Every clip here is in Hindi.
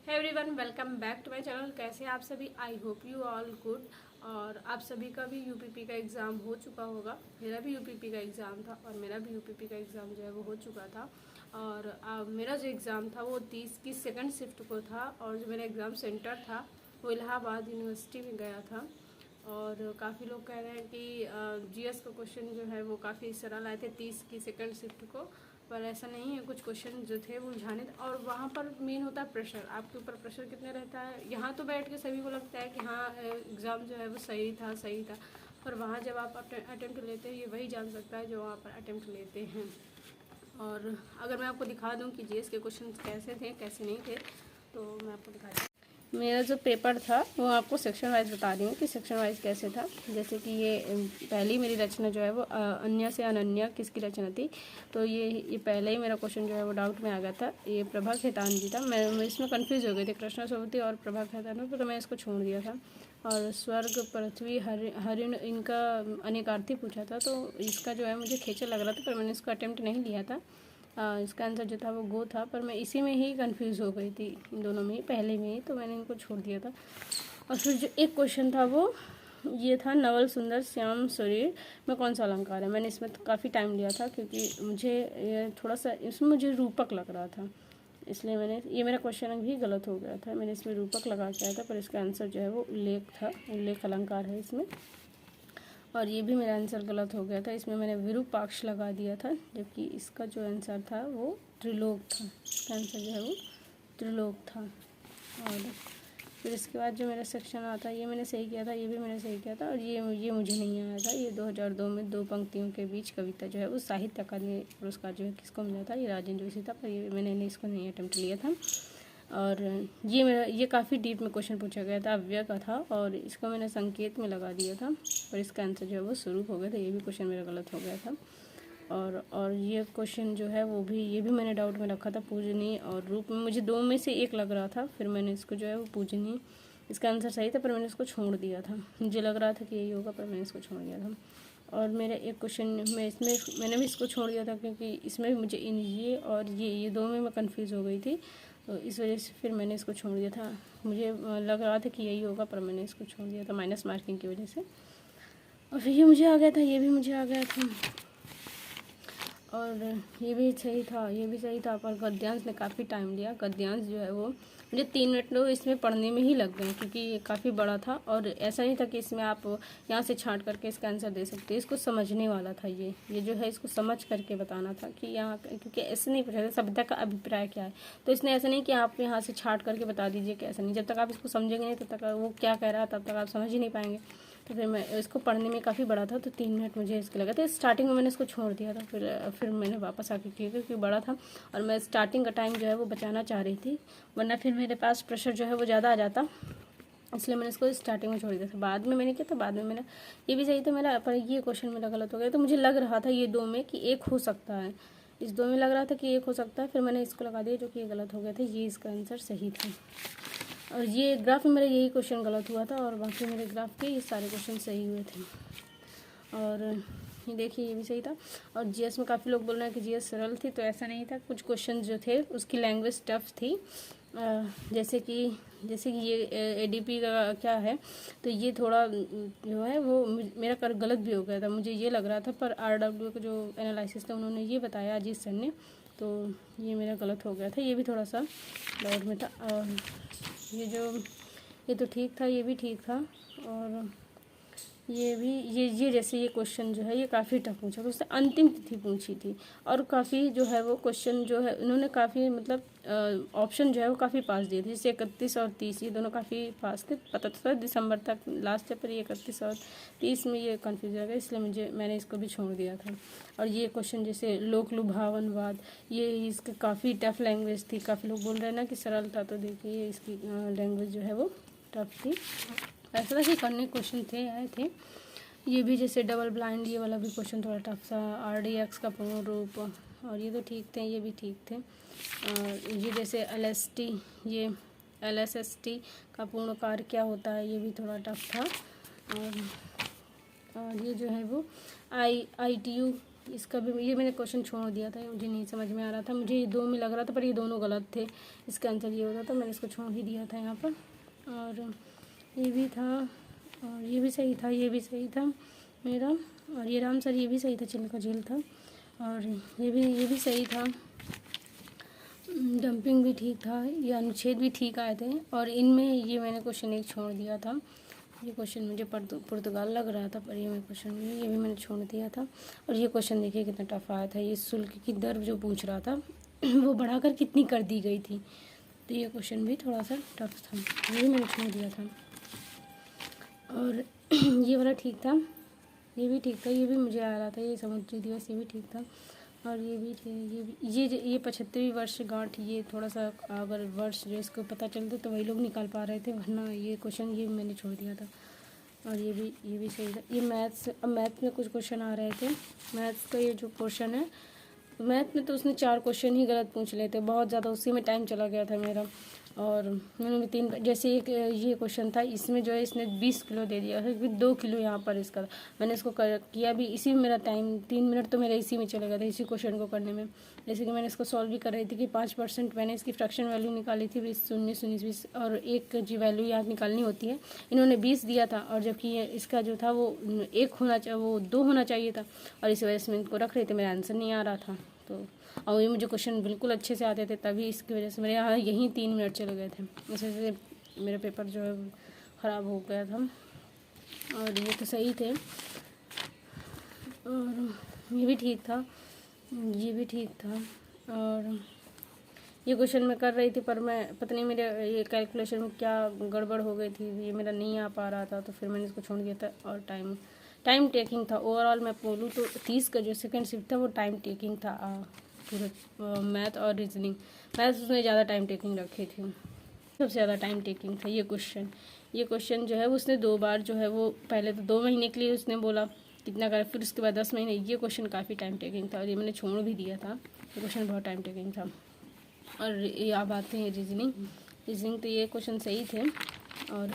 Hey everyone, welcome back to my channel. कैसे हैं आप सभी? I hope you all good. और आप सभी का भी यूपीपी का एग्ज़ाम हो चुका होगा। मेरा भी यूपीपी का एग्ज़ाम था और मेरा भी यूपीपी का एग्ज़ाम जो है वो हो चुका था। और मेरा जो एग्ज़ाम था वो 30 की सेकंड शिफ्ट को था और जो मेरा एग्ज़ाम सेंटर था वो इलाहाबाद यूनिवर्सिटी में गया था। और काफ़ी लोग कह रहे हैं कि जीएस का क्वेश्चन जो है वो काफ़ी सरल आए थे 30 की सेकंड शिफ्ट को, पर ऐसा नहीं है। कुछ क्वेश्चन जो थे वो उलझाने थे और वहाँ पर मेन होता है प्रेशर। आपके ऊपर प्रेशर कितने रहता है। यहाँ तो बैठ के सभी को लगता है कि हाँ एग्ज़ाम जो है वो सही था, पर वहाँ जब आप अटेम्प्ट लेते हैं ये वही जान सकता है जो वहाँ पर अटेम्प्ट लेते हैं। और अगर मैं आपको दिखा दूँ कि जीएस के क्वेश्चन कैसे थे कैसे नहीं थे, तो मैं आपको दिखा दूँ। मेरा जो पेपर था वो आपको सेक्शन वाइज बता रही हूँ कि सेक्शन वाइज कैसे था। जैसे कि ये पहली मेरी रचना जो है वो अन्य से अनन्या किसकी रचना थी। तो ये पहले ही मेरा क्वेश्चन जो है वो डाउट में आ गया था। ये प्रभा खेतान जी था। मैं इसमें कंफ्यूज हो गई थी कृष्णा सोबती और प्रभा खेतान, तो मैं इसको छोड़ दिया था। और स्वर्ग पृथ्वी हरिण इनका अनेकार्थी पूछा था, तो इसका जो है मुझे खींचा लग रहा था, पर मैंने इसको अटेम्प्ट नहीं लिया था। इसका आंसर जो था वो गो था, पर मैं इसी में ही कंफ्यूज हो गई थी, इन दोनों में ही पहले में ही, तो मैंने इनको छोड़ दिया था। और फिर जो एक क्वेश्चन था वो ये था, नवल सुंदर श्याम शरीर में कौन सा अलंकार है। मैंने इसमें काफ़ी टाइम लिया था क्योंकि मुझे ये थोड़ा सा इसमें मुझे रूपक लग रहा था, इसलिए ये मेरा क्वेश्चन भी गलत हो गया था। मैंने इसमें रूपक लगा के आया था, पर इसका आंसर जो है वो उल्लेख था, उल्लेख अलंकार है इसमें। और ये भी मेरा आंसर गलत हो गया था, इसमें मैंने विरूपाक्ष लगा दिया था, जबकि इसका जो आंसर था वो त्रिलोक था। इसका आंसर जो है वो त्रिलोक था। और फिर इसके बाद जो मेरा सेक्शन आता है ये मैंने सही किया था, ये भी मैंने सही किया था। और ये मुझे नहीं आया था। ये 2002 में 2 पंक्तियों के बीच कविता जो है वो साहित्य अकादमी पुरस्कार जो है किसको मिला था, ये राजेंद्र जोशी था, पर ये मैंने इसको नहीं अटेम्प्ट लिया था। और ये काफ़ी डीप में क्वेश्चन पूछा गया था, अव्यय का था, और इसको मैंने संकेत में लगा दिया था, और इसका आंसर जो है वो स्वरूप हो गया था। ये भी क्वेश्चन मेरा गलत हो गया था। और ये क्वेश्चन जो है वो भी ये भी मैंने डाउट में रखा था, पूजनीय और रूप में मुझे 2 में से एक लग रहा था, फिर मैंने इसको जो है वो पूजनीय, इसका आंसर सही था, पर मैंने इसको छोड़ दिया था। मुझे लग रहा था कि यही होगा, पर मैंने इसको छोड़ दिया था। और मेरा एक क्वेश्चन में इसमें मैंने भी इसको छोड़ दिया था क्योंकि इसमें भी मुझे ये और ये 2 में मैं कन्फ्यूज़ हो गई थी, तो इस वजह से फिर मैंने इसको छोड़ दिया था। मुझे लग रहा था कि यही होगा, पर मैंने इसको छोड़ दिया था माइनस मार्किंग की वजह से। और फिर ये मुझे आ गया था, ये भी मुझे आ गया था, और ये भी सही था, ये भी सही था, पर गद्यांश ने काफ़ी टाइम लिया। गद्यांश जो है वो मुझे 3 मिनट तो इसमें पढ़ने में ही लग गए, क्योंकि ये काफ़ी बड़ा था और ऐसा नहीं था कि इसमें आप यहाँ से छांट करके इसका आंसर दे सकते। इसको समझने वाला था, ये जो है इसको समझ करके बताना था कि यहाँ, क्योंकि ऐसे नहीं पूछा था सभ्यता का अभिप्राय क्या है, तो इसने ऐसा नहीं कि आप यहाँ से छांट करके बता दीजिए कि ऐसा नहीं। जब तक आप इसको समझेंगे नहीं तब तक वो क्या कह रहा है तब तक आप समझ ही नहीं पाएंगे। तो फिर मैं इसको पढ़ने में काफ़ी बड़ा था, तो 3 मिनट मुझे इसके लगा था। स्टार्टिंग में मैंने इसको छोड़ दिया था, फिर मैंने वापस आके किया क्योंकि बड़ा था और मैं स्टार्टिंग का टाइम जो है वो बचाना चाह रही थी, वरना फिर मेरे पास प्रेशर जो है वो ज़्यादा आ जाता, इसलिए मैंने इसको स्टार्टिंग में छोड़ दिया था। बाद में मैंने किया था, बाद में मेरा ये भी सही था मेरा, पर ये क्वेश्चन मेरा गलत हो गया। तो मुझे लग रहा था ये 2 में कि एक हो सकता है, इस 2 में लग रहा था कि एक हो सकता है, फिर मैंने इसको लगा दिया जो कि ये गलत हो गया था। ये इसका आंसर सही था। और ये ग्राफ में मेरा यही क्वेश्चन गलत हुआ था और बाकी मेरे ग्राफ के ये सारे क्वेश्चन सही हुए थे। और ये देखिए ये भी सही था। और जीएस में काफ़ी लोग बोल रहे हैं कि जीएस सरल थी, तो ऐसा नहीं था। कुछ क्वेश्चन जो थे उसकी लैंग्वेज टफ थी, जैसे कि ये एडीपी का क्या है, तो ये थोड़ा जो है वो मेरा कर गलत भी हो गया था, मुझे ये लग रहा था, पर आरडब्ल्यू का जो एनालिसिस था उन्होंने ये बताया अजीत सर ने, तो ये मेरा गलत हो गया था। ये भी थोड़ा सा डाउट में था। और ये तो ठीक था, ये भी ठीक था। और ये भी ये जैसे ये क्वेश्चन जो है ये काफ़ी टफ पूछा, उससे अंतिम तिथि पूछी थी, और काफ़ी जो है वो क्वेश्चन जो है उन्होंने काफ़ी मतलब ऑप्शन जो है वो काफ़ी पास दिए थे, जैसे 31 और 30 ये दोनों काफ़ी पास थे। पता था दिसंबर तक लास्ट है, पर ये 31 और 30 में ये कन्फ्यूज हो गया, इसलिए मैंने इसको भी छोड़ दिया था। और ये क्वेश्चन जैसे लोक लुभावनवाद, ये इसकी काफ़ी टफ लैंग्वेज थी। काफ़ी लोग बोल रहे हैं ना कि सरल था, तो देखिए इसकी लैंग्वेज जो है वो टफ थी। ऐसा था कि करने क्वेश्चन आए थे। ये भी जैसे डबल ब्लाइंड, ये वाला भी क्वेश्चन थोड़ा टफ था। आरडीएक्स का पूर्ण रूप, और ये तो ठीक थे, ये भी ठीक थे। और ये जैसे एलएसटी, ये एलएसएसटी का पूर्ण कार्य क्या होता है, ये भी थोड़ा टफ था। और ये जो है वो आईटीयू, इसका भी ये मैंने क्वेश्चन छोड़ दिया था, मुझे नहीं समझ में आ रहा था, मुझे ये 2 में लग रहा था पर ये दोनों गलत थे, इसका आंसर ये होता तो मैंने इसको छोड़ ही दिया था यहाँ पर। और ये भी था और ये भी सही था, ये भी सही था मेरा, और ये राम सर ये भी सही था, चिल का झील था, और ये भी सही था, डंपिंग भी ठीक था, ये अनुच्छेद भी ठीक आए थे। और इनमें ये मैंने क्वेश्चन एक छोड़ दिया था, ये क्वेश्चन मुझे पुर्तगाल लग रहा था पर ये मैं क्वेश्चन ये भी मैंने छोड़ दिया था। और ये क्वेश्चन देखिए कितना टफ आया था, ये शुल्क की दर जो पूछ रहा था वो बढ़ाकर कितनी कर दी गई थी, तो ये क्वेश्चन भी थोड़ा सा टफ था, ये भी मैंने छोड़ दिया था। और ये वाला ठीक था, ये भी ठीक था, ये भी मुझे आ रहा था, ये समुद्री दिवस ये भी ठीक था। और ये भी ये 75वीं वर्षगांठ, ये थोड़ा सा अगर वर्ष जो इसको पता चलता तो वही लोग निकाल पा रहे थे, वरना ये क्वेश्चन ये मैंने छोड़ दिया था। और ये भी सही था। ये मैथ्स में कुछ क्वेश्चन आ रहे थे, मैथ्स का ये जो क्वेश्चन है, मैथ में तो उसने 4 क्वेश्चन ही गलत पूछ लिए थे, बहुत ज़्यादा उसी में टाइम चला गया था मेरा। और मैंने 3 जैसे एक ये क्वेश्चन था, इसमें जो है इसने 20 किलो दे दिया है, 2 किलो यहाँ पर इसका, मैंने इसको किया भी इसी में, मेरा टाइम 3 मिनट तो मेरा इसी में चले गया था, इसी क्वेश्चन को करने में। जैसे कि मैंने इसको सॉल्व भी कर रही थी कि 5% मैंने इसकी फ्रैक्शन वैल्यू निकाली थी 20, 19, 20 और एक जी वैल्यू यहाँ निकालनी होती है, इन्होंने 20 दिया था, और जबकि इसका जो था वो 1 होना चाहिए, वो 2 होना चाहिए था, और इस वजह से मैं इनको रख रही थी, मेरा आंसर नहीं आ रहा था। तो और ये मुझे क्वेश्चन बिल्कुल अच्छे से आते थे, तभी इसकी वजह से मेरे यहाँ यहीं 3 मिनट चले गए थे, इस वजह से मेरा पेपर जो है ख़राब हो गया था। और ये तो सही थे, और ये भी ठीक था, ये भी ठीक था। और ये क्वेश्चन मैं कर रही थी पर मैं पता नहीं मेरे ये कैलकुलेशन में क्या गड़बड़ हो गई थी, ये मेरा नहीं आ पा रहा था, तो फिर मैंने इसको छोड़ दिया था। और टाइम टेकिंग था, ओवरऑल मैं बोलूँ तो 30 का जो सेकंड शिफ्ट था वो टाइम टेकिंग था, पूरे मैथ और रीजनिंग। मैथ उसने ज़्यादा टाइम टेकिंग रखी थी, सबसे ज़्यादा टाइम टेकिंग था ये क्वेश्चन जो है उसने 2 बार जो है वो, पहले तो 2 महीने के लिए उसने बोला कितना कर, फिर उसके बाद 10 महीने, ये क्वेश्चन काफ़ी टाइम टेकिंग था, और ये मैंने छोड़ भी दिया था, ये क्वेश्चन बहुत टाइम टेकिंग था। और ये अब आते हैं रीजनिंग तो ये क्वेश्चन सही थे, और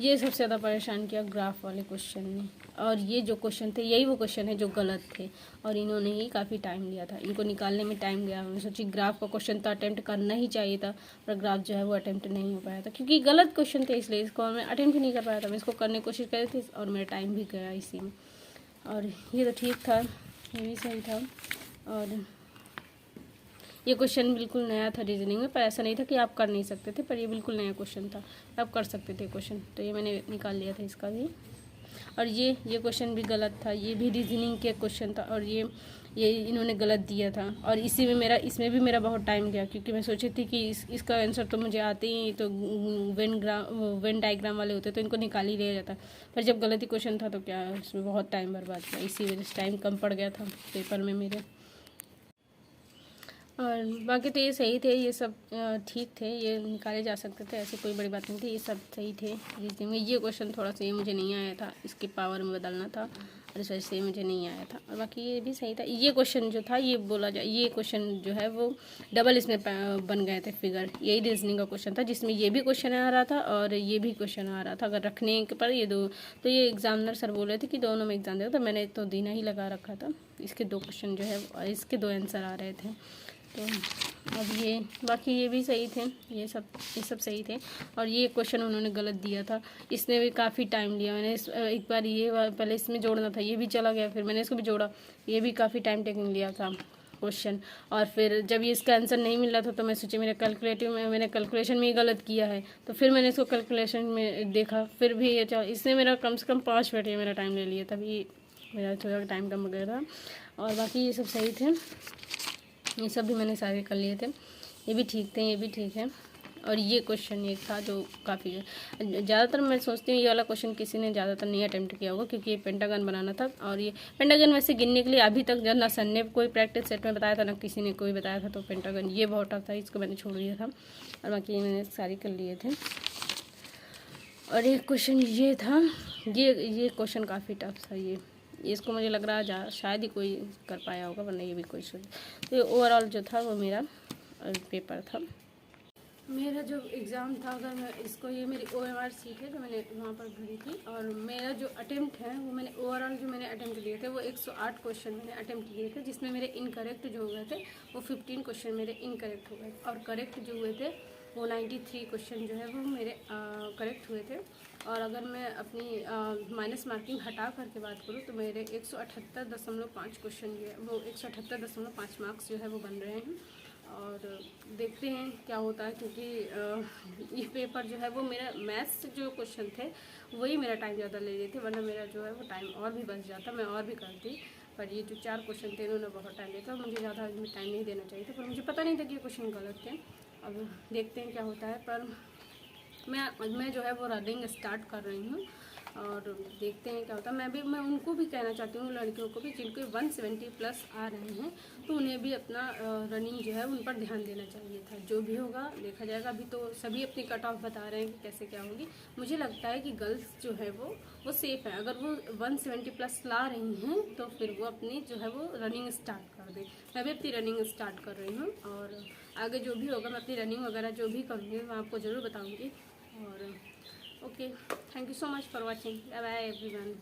ये सबसे ज़्यादा परेशान किया ग्राफ वाले क्वेश्चन ने। और ये जो क्वेश्चन थे यही वो क्वेश्चन है जो गलत थे, और इन्होंने ही काफ़ी टाइम लिया था, इनको निकालने में टाइम गया। मैं सोची ग्राफ का क्वेश्चन तो अटेम्प्ट करना ही चाहिए था, पर ग्राफ जो है वो अटेम्प्ट नहीं हो पाया था, क्योंकि गलत क्वेश्चन थे, इसलिए इसको मैं अटेम्प्ट नहीं कर पाया था। मैं इसको करने की कोशिश कर रही थी और मेरा टाइम भी गया इसी में। और ये तो ठीक था, ये भी सही था। और ये क्वेश्चन बिल्कुल नया था रीजनिंग में, पर ऐसा नहीं था कि आप कर नहीं सकते थे, पर ये बिल्कुल नया क्वेश्चन था, आप कर सकते थे क्वेश्चन, तो ये मैंने निकाल लिया था इसका भी। और ये क्वेश्चन भी गलत था, ये भी रीजनिंग के क्वेश्चन था, और ये इन्होंने गलत दिया था, और इसमें भी मेरा बहुत टाइम गया, क्योंकि मैं सोची थी कि इसका आंसर तो मुझे आते ही, तो वेन डायग्राम वाले होते तो इनको निकाल ही लिया जाता, पर जब गलत ही क्वेश्चन था तो क्या उसमें बहुत टाइम बर्बाद किया, इसी वजह से टाइम कम पड़ गया था पेपर में मेरे। और बाकी तो ये सही थे, ये सब ठीक थे, ये निकाले जा सकते थे, ऐसी कोई बड़ी बात नहीं थी, ये सब सही थे रीजनिंग में। ये क्वेश्चन थोड़ा सा ये मुझे नहीं आया था, इसके पावर में बदलना था, और इस वजह से मुझे नहीं आया था। और बाकी ये भी सही था। ये क्वेश्चन जो था, ये बोला जाए, ये क्वेश्चन जो है वो डबल इसमें बन गए थे फिगर, यही रीजनिंग का क्वेश्चन था, जिसमें ये भी क्वेश्चन आ रहा था और ये भी क्वेश्चन आ रहा था। अगर रखने के पर ये दो, तो ये एग्जामिनर सर बोल रहे थे कि दोनों में एग्जाम देगा, तो मैंने तो दीना ही लगा रखा था। इसके 2 क्वेश्चन जो है, इसके 2 आंसर आ रहे थे। तो अब ये बाकी ये भी सही थे, ये सब सही थे। और ये क्वेश्चन उन्होंने गलत दिया था, इसने भी काफ़ी टाइम लिया। मैंने एक बार पहले इसमें जोड़ना था, ये भी चला गया, फिर मैंने इसको भी जोड़ा, ये भी काफ़ी टाइम टेकिंग लिया था क्वेश्चन। और फिर जब ये इसका आंसर नहीं मिल रहा था तो मैं सोची मेरे मैंने कैलकुलेशन में ही गलत किया है, तो फिर मैंने इसको कैलकुलेशन में देखा, फिर भी ये इसने मेरा कम से कम 5 मिनट ये मेरा टाइम ले लिया, तभी मेरा थोड़ा टाइम कम गया था। और बाकी ये सब सही थे, ये सब भी मैंने सारे कर लिए थे, ये भी ठीक थे, ये भी ठीक है। और ये क्वेश्चन एक था जो काफ़ी ज़्यादातर मैं सोचती हूँ ये वाला क्वेश्चन किसी ने ज़्यादातर नहीं अटेम्प्ट किया होगा, क्योंकि ये पेंटागन बनाना था। और ये पेंटागन वैसे गिनने के लिए अभी तक जब ना सर ने कोई प्रैक्टिस सेट में बताया था, ना किसी ने कोई बताया था, तो पेंटागन ये बहुत टफ था, इसको मैंने छोड़ दिया था। और बाकी मैंने सारी कर लिए थे। और एक क्वेश्चन ये था, ये क्वेश्चन काफ़ी टफ था, ये इसको मुझे लग रहा है शायद ही कोई कर पाया होगा, वरना ये भी कोई तो ओवरऑल जो था वो मेरा पेपर था। मेरा जो एग्ज़ाम था, अगर मैं इसको, ये मेरी OMR सीट है जो मैंने वहाँ पर भरी थी, और मेरा जो अटेम्प्ट है वो मैंने ओवरऑल जो मैंने अटेम्प्ट लिए थे वो 108 क्वेश्चन मैंने अटेम्प्ट लिए थे, जिसमें मेरे इनकरेक्ट जो हुए थे वो 15 क्वेश्चन मेरे इनकरेक्ट हो गए, और करेक्ट जो हुए थे वो 93 क्वेश्चन जो है वो मेरे करेक्ट हुए थे। और अगर मैं अपनी माइनस मार्किंग हटा करके बात करूँ तो मेरे 178.5 क्वेश्चन जो है वो 178.5 मार्क्स जो है वो बन रहे हैं। और देखते हैं क्या होता है, क्योंकि ये पेपर जो है वो मेरा मैथ्स जो क्वेश्चन थे वही मेरा टाइम ज़्यादा ले रहे थे, वरना मेरा जो है वो टाइम और भी बच जाता, मैं और भी करती। पर ये जो 4 क्वेश्चन थे इन्होंने बहुत टाइम लिया था, मुझे ज़्यादा इसमें टाइम नहीं देना चाहिए था, पर मुझे पता नहीं था कि ये क्वेश्चन गलत थे। अब देखते हैं क्या होता है। पर मैं जो है वो रनिंग स्टार्ट कर रही हूँ, और देखते हैं क्या होता है। मैं उनको भी कहना चाहती हूँ, लड़कियों को भी जिनके 170 प्लस आ रहे हैं, तो उन्हें भी अपना रनिंग जो है उन पर ध्यान देना चाहिए था। जो भी होगा देखा जाएगा। अभी तो सभी अपनी कट ऑफ बता रहे हैं कि कैसे क्या होगी। मुझे लगता है कि गर्ल्स जो है वो सेफ़ है। अगर वो 170 प्लस ला रही हैं तो फिर वो अपनी जो है वो रनिंग स्टार्ट कर दें। मैं भी अपनी रनिंग स्टार्ट कर रही हूँ, और आगे जो भी होगा मैं अपनी रनिंग वगैरह जो भी करूँगी मैं आपको ज़रूर बताऊँगी। और okay, thank you so much for watching. Bye bye everyone.